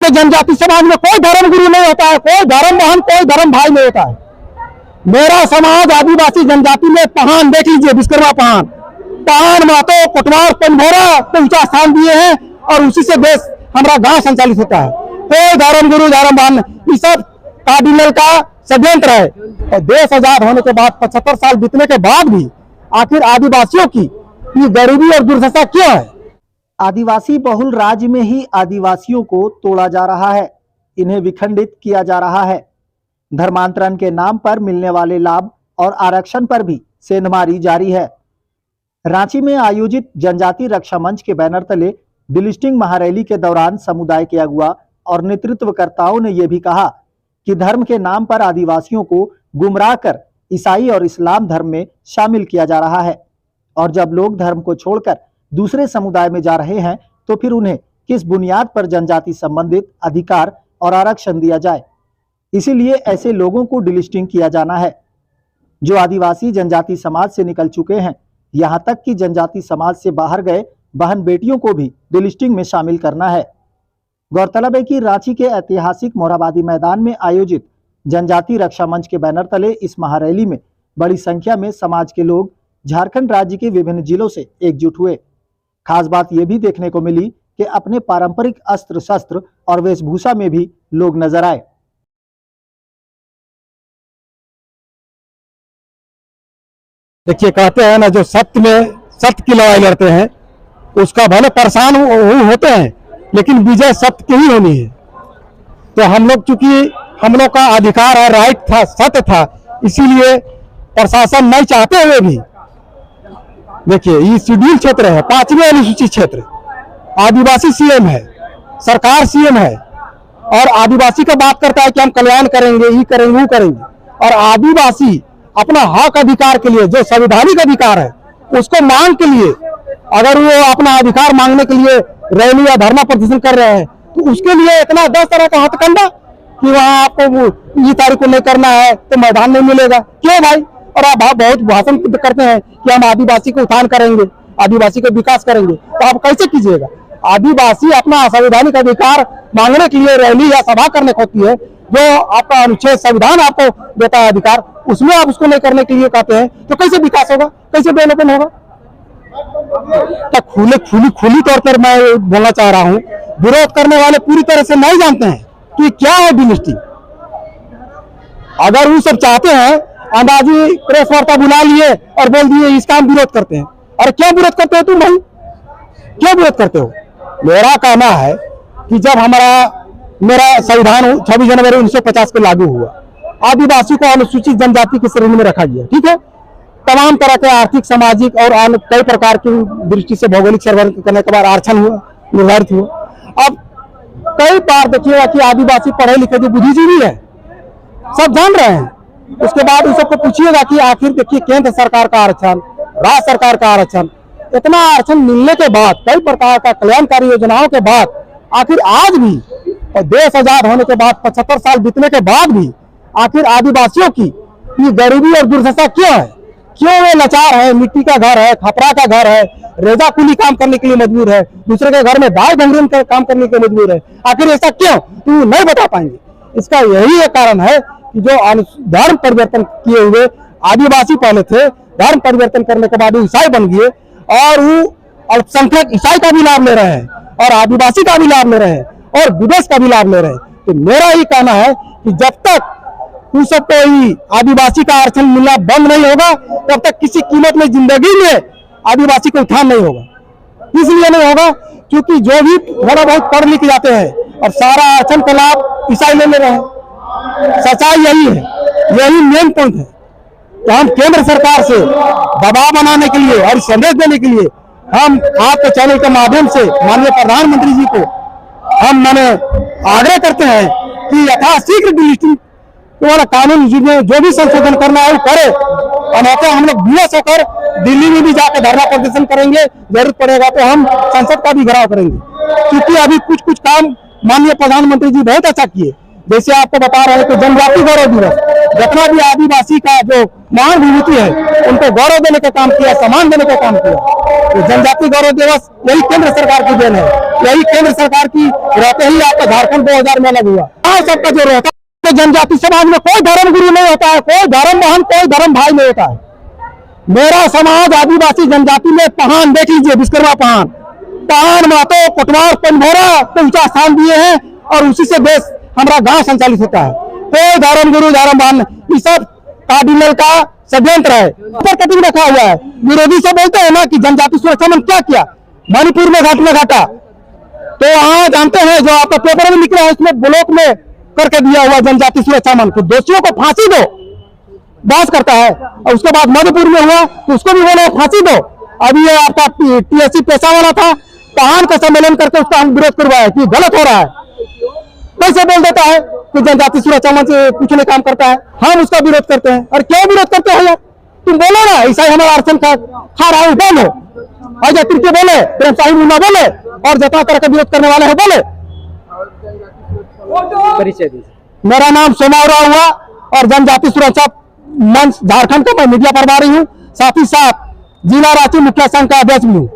के जनजाति समाज में कोई धर्म गुरु नहीं होता है, कोई धर्म बहन, कोई धर्म भाई नहीं होता है। मेरा समाज आदिवासी जनजाति में पहान देख लीजिए, विश्वकर्मा पहान महतो कोटवार पंभोरा को ऊंचा स्थान दिए हैं और उसी से देश हमारा गांव संचालित होता है। कोई धर्म गुरु धर्म बहन ये सब कार्डिनल का षड्यंत्र है। और देश आजाद होने के बाद 75 साल बीतने के बाद भी आखिर आदिवासियों की ये गरीबी और दुर्दशा क्यों है? आदिवासी बहुल राज्य में ही आदिवासियों को तोड़ा जा रहा है, इन्हें विखंडित किया जा रहा है। धर्मांतरण के नाम पर मिलने वाले लाभ और आरक्षण पर भी सेंधमारी जारी है। रांची में आयोजित जनजाति रक्षा मंच के बैनर तले डिलिस्टिंग महारैली के दौरान समुदाय के अगुवा और नेतृत्वकर्ताओं ने यह भी कहा कि धर्म के नाम पर आदिवासियों को गुमराह कर ईसाई और इस्लाम धर्म में शामिल किया जा रहा है और जब लोग धर्म को छोड़कर दूसरे समुदाय में जा रहे हैं तो फिर उन्हें किस बुनियाद पर जनजाति संबंधित अधिकार और आरक्षण दिया जाए। इसीलिए ऐसे लोगों को डिलिस्टिंग किया जाना है। जो आदिवासी जनजाति समाज से निकल चुके हैं, यहाँ तक कि जनजाति समाज से बाहर गए बहन बेटियों को भी डिलिस्टिंग में शामिल करना है। गौरतलब है कि रांची के ऐतिहासिक मोरहाबादी मैदान में आयोजित जनजाति रक्षा मंच के बैनर तले इस महारैली में बड़ी संख्या में समाज के लोग झारखंड राज्य के विभिन्न जिलों से एकजुट हुए। खास बात यह भी देखने को मिली कि अपने पारंपरिक अस्त्र शस्त्र और वेशभूषा में भी लोग नजर आए। देखिए, कहते हैं ना, जो सत्य में सत्य की लड़ाई लड़ते हैं उसका भले परेशान होते हैं लेकिन विजय सत्य की ही होनी है। तो हम लोग, चूंकि हम लोग का अधिकार और राइट था, सत्य था, इसीलिए प्रशासन नहीं चाहते हुए भी, देखिए ये शेड्यूल क्षेत्र है, 5वें अनुसूचित क्षेत्र, आदिवासी सीएम है, सरकार सीएम है और आदिवासी का बात करता है कि हम कल्याण करेंगे, ये करेंगे, वो करेंगे। और आदिवासी अपना हक अधिकार के लिए, जो संवैधानिक अधिकार है, उसको मांग के लिए अगर वो अपना अधिकार मांगने के लिए रैली या धरना प्रदर्शन कर रहे हैं तो उसके लिए इतना 10 तरह का हथकंडा कि वहां आपको ये तारीख को नहीं करना है तो मैदान नहीं मिलेगा। क्यों भाई? और आप बहुत भाषण करते हैं कि हम आदिवासी को उत्थान करेंगे, आदिवासी को विकास करेंगे, तो आप कैसे कीजिएगा? आदिवासी अपना संवैधानिक अधिकार मांगने के लिए रैली या सभा करने को होती है, जो आपका अनुच्छेद संविधान आपको देता है अधिकार, उसमें आप उसको नहीं करने के लिए कहते हैं, तो कैसे विकास होगा, कैसे डेवलपमेंट होगा? तो खुली तौर पर मैं बोलना चाह रहा हूं, विरोध करने वाले पूरी तरह से नहीं जानते हैं कि क्या है डिलिस्टिंग। अगर वो सब चाहते हैं, अंदाजी प्रेस वार्ता बुला लिए और बोल दिए इसका हम विरोध करते हैं। अरे क्यों विरोध करते हो तुम भाई? क्यों विरोध करते हो? मेरा कहना है कि जब मेरा संविधान 26 जनवरी 1950 को लागू हुआ, आदिवासी को अनुसूचित जनजाति की श्रेणी में रखा गया, ठीक है। तमाम तरह के आर्थिक, सामाजिक और अन्य कई प्रकार की दृष्टि से भौगोलिक सर्वेक्षण करने के बाद आरक्षण हुआ, निर्धारित हुआ। अब कई बार देखिएगा कि आदिवासी पढ़े लिखे जो बुद्धिजीवी है, सब जान रहे हैं। उसके बाद उन सबको पूछिएगा कि आखिर देखिए, केंद्र सरकार का आरक्षण, राज्य सरकार का आरक्षण, इतना आरक्षण मिलने के बाद, कई प्रकार का कल्याणकारी योजनाओं के बाद, आखिर आज भी देश आजाद होने के बाद 75 साल बीतने के बाद भी आखिर आदिवासियों की ये गरीबी और दुर्दशा क्यों है? क्यों वे लाचार है? मिट्टी का घर है, खपरा का घर है, रेजा कुली काम करने के लिए मजबूर है, दूसरे के घर में दाल गंगरीन काम करने के लिए मजबूर है। आखिर ऐसा क्यों? तो नहीं बता पाएंगे। इसका यही एक कारण है कि जो धर्म परिवर्तन किए हुए आदिवासी पहले थे, धर्म परिवर्तन करने के बाद वो ईसाई बन गए और वो अल्पसंख्यक ईसाई का भी लाभ ले रहे हैं और आदिवासी का भी लाभ ले रहे हैं और विदेश का भी लाभ ले रहे हैं। तो मेरा ही कहना है कि जब तक उस सबको ही आदिवासी का आरक्षण मिलना बंद नहीं होगा, तब तक किसी कीमत में जिंदगी में आदिवासी को उत्थान नहीं होगा। इसलिए नहीं होगा क्योंकि जो भी थोड़ा बहुत पढ़ लिख जाते हैं और सारा आरक्षण का लाभ ईसाई ले रहे हैं। सच्चाई यही है, यही मेन पॉइंट है। तो हम केंद्र सरकार से दबाव बनाने के लिए और संदेश देने के लिए हम आपके चैनल के माध्यम से माननीय प्रधानमंत्री जी को हम आग्रह करते हैं कि यथाशीघ्र डिलिस्टिंग वाला कानून जो भी संशोधन करना है वो करे। और हम लोग विवश होकर दिल्ली में भी जाकर धरना प्रदर्शन करेंगे, जरूरत पड़ेगा तो हम संसद का भी घेराव करेंगे। क्योंकि अभी कुछ काम माननीय प्रधानमंत्री जी बहुत अच्छा किए। जैसे आपको बता रहे हैं कि जनजाति गौरव दिवस, जितना भी आदिवासी का जो महान विभूति है उनको गौरव देने का काम किया, सम्मान देने का काम किया। तो जनजाति गौरव दिवस यही केंद्र सरकार की देन है। यही केंद्र सरकार की रहते ही आपका झारखंड 2000 में अलग हुआ। हाँ, सबका जो रहता है जनजाति समाज में कोई धर्म गुरु नहीं होता है, कोई धर्म महंत, कोई धर्म भाई नहीं होता है। मेरा समाज आदिवासी जनजाति में पहान देख लीजिए, विश्वकर्मा पहान महतो कोटवार पंभोरा को ऊंचा स्थान दिए हैं और उसी से देश हमारा गांव संचालित होता है। कोई धर्म गुरु धर्म मान ये सब कार्डिनल का षड्यंत्र है, पर कटिंग रखा हुआ है। विरोधी से बोलते हैं ना कि जनजाति सुरक्षा में क्या किया, मणिपुर में घटना घटा, तो वहां जानते हैं जो आपका पेपर में निकला है उसमें ब्लॉक में करके दिया हुआ जनजाति सुरक्षा मन को, दोषियों को फांसी दो, बात करता है। और उसके बाद मणिपुर में हुआ तो उसको भी बोले फांसी दो। अभी ये आपका टीएससी पेशा वाला था, पहान का सम्मेलन करके उसका हम विरोध करवाया कि गलत हो रहा है। कैसे बोल देता है कि जनजाति सुरक्षा मंच कुछ नहीं काम करता है, हम उसका विरोध करते हैं। और क्यों विरोध करते हैं यार, तुम बोलो ना ऐसा ही हमारा आरक्षण खा रहा है बोलो, अजय तिर्की बोले, प्रेम साहिब मुन्ना बोले और जितना तरह का विरोध करने वाले हैं बोले। परिचय दीजिए। मेरा नाम सोमावरा हुआ और जनजाति सुरक्षा मंच झारखंड का मैं मीडिया प्रभारी हूँ, साथ ही साथ जिला रांची मुखिया संघ का अध्यक्ष भी हूँ।